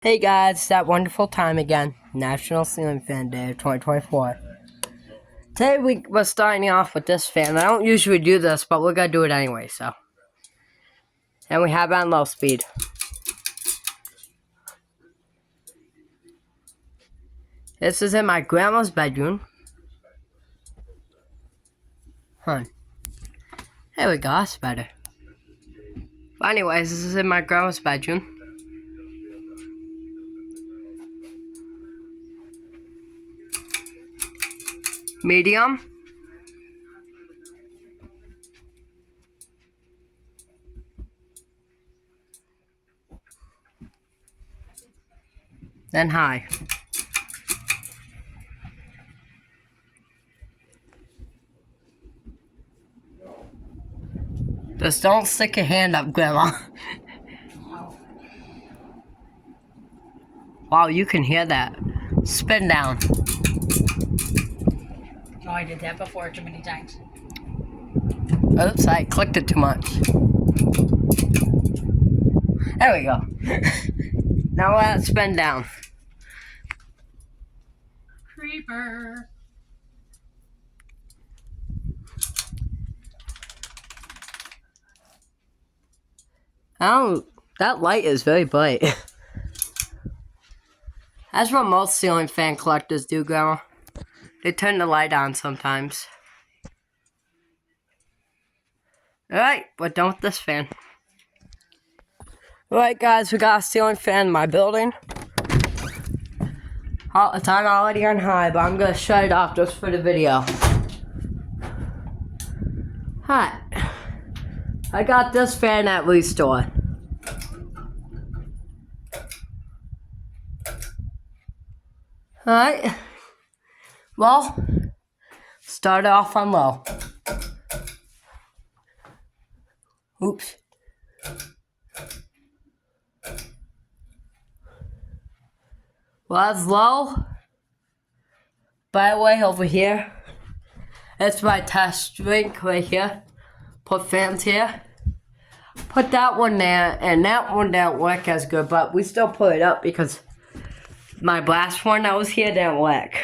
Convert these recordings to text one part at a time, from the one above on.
Hey guys, it's that wonderful time again. National Ceiling Fan Day of 2024. Today we're starting off with this fan. I don't usually do this, but we're gonna do it anyway, so. And we have it on low speed. This is in my grandma's bedroom. There we go, that's better. But anyways, this is in my grandma's bedroom. Medium. Then high. Just don't stick your hand up, Grandma. Wow, you can hear that. Spin down. Oh, I did that before too many times. Oops, I clicked it too much. There we go. Now let's spin down. Creeper. Oh, that light is very bright. That's what most ceiling fan collectors do, Grandma. They turn the light on sometimes. Alright, we're done with this fan. Alright guys, we got a ceiling fan in my building. Oh, it's on already on high, but I'm going to shut it off just for the video. Hi. I got this fan at Restore. Alright. Well, start it off on low. Oops. Well, that's low. By the way, over here, that's my test drink right here. Put fans here. Put that one there, and that one didn't work as good, but we still put it up because my last one that was here didn't work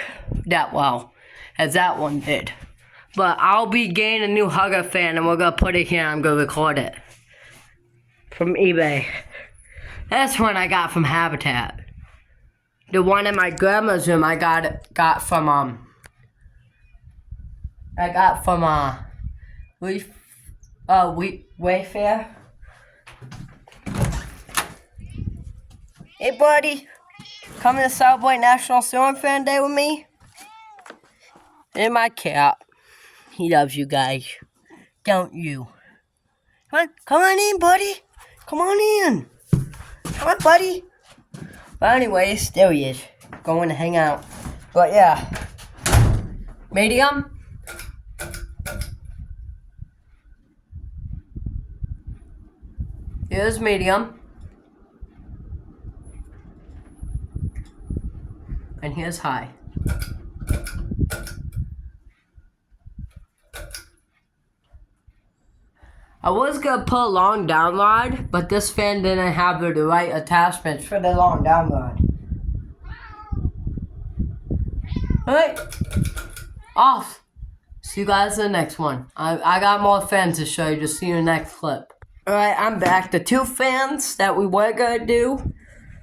that well as that one did. But I'll be getting a new Hugger fan, and we're going to put it here, and I'm going to record it from eBay. That's one I got from Habitat. The one in my grandma's room I got from Wayfair. Hey buddy, come to Celebrate National Ceiling Fan Day with me? And my cat. He loves you guys. Don't you? Come on in, buddy. Come on in. Come on, buddy. But anyways, there he is. Going to hang out. But yeah. Medium. Here's medium. And here's high. I was going to put a long down rod, but this fan didn't have the right attachments for the long down rod. Alright. Off. See you guys in the next one. I got more fans to show you. Just see you in the next clip. Alright, I'm back. The two fans that we were going to do,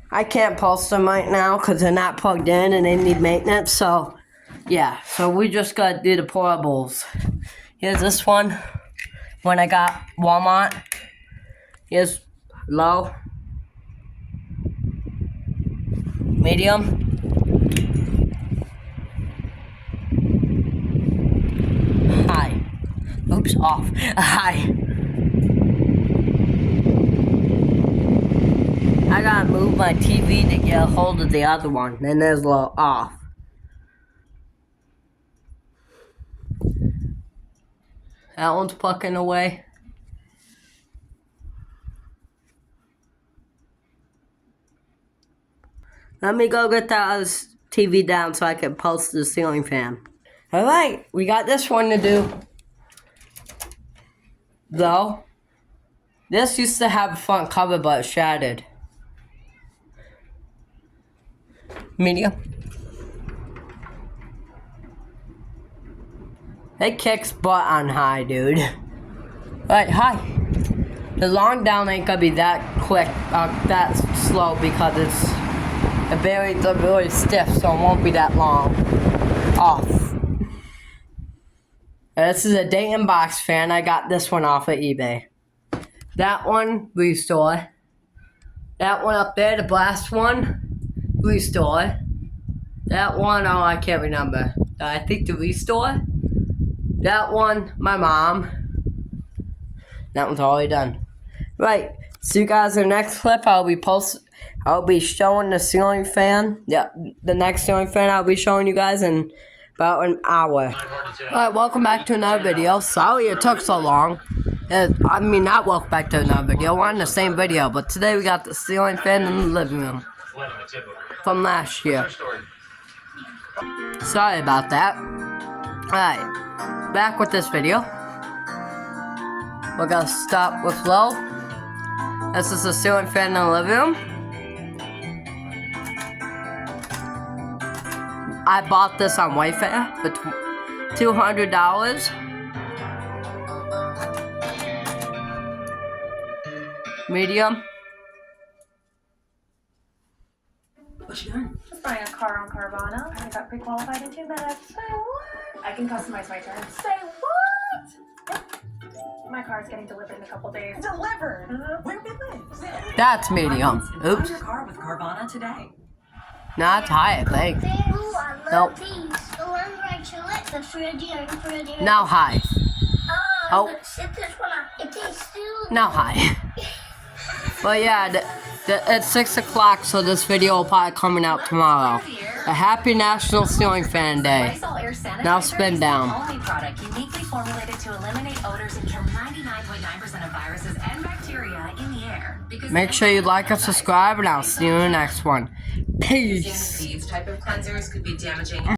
I can't post them right now because they're not plugged in and they need maintenance. So, yeah. So we just got to do the portables. Here's this one. When I got Walmart. Here's low. Medium. High. Oops, off. High. I gotta move my TV to get a hold of the other one. Then there's low, off. That one's plucking away. Let me go get that other TV down so I can post the ceiling fan. Alright, we got this one to do. Though, this used to have a front cover but it's shattered. Medium. It kicks butt on high, dude. Alright, high. The long down ain't gonna be that quick, that slow because the berries are really stiff, so it won't be that long. Off. This is a Dayton box fan. I got this one off of eBay. That one, restore. That one up there, the blast one, restore. That one, oh, I can't remember. I think the restore. That one, my mom. That one's already done. Right. See you guys in the next clip. I'll be showing the ceiling fan. Yep, the next ceiling fan I'll be showing you guys in about an hour. Alright, welcome back to another video. Sorry it took so long. I mean, not welcome back to another video. We're on the same video, but today we got the ceiling fan in the living room from last year. Sorry about that. Alright, back with this video. We're gonna start with low. This is the ceiling fan in the living room. I bought this on Wayfair for $200. Medium. What you doing? Just buying a car on Carvana. I got pre-qualified in 2 minutes. Say what? I can customize my terms. Say what? Yep. My car's getting delivered in a couple days. Delivered? Where do we live? That's medium. Oops. Find your car with Carvana today. Nah, it's high, I think. Ooh, I Nope. love these. The ones where I chill it, the fruity. Now high. Oh. But sit this one on. It tastes too. Now high. But yeah, it's 6 o'clock, so this video will probably coming out tomorrow. A happy National Ceiling Fan Day. Lysol Air Sanitizer Now spin down. is the only product uniquely formulated to eliminate odors and kill 99.9% of viruses and bacteria in the air. Because Make sure you like and subscribe, and I'll see you in the next one. Peace. These type of cleansers could be damaging.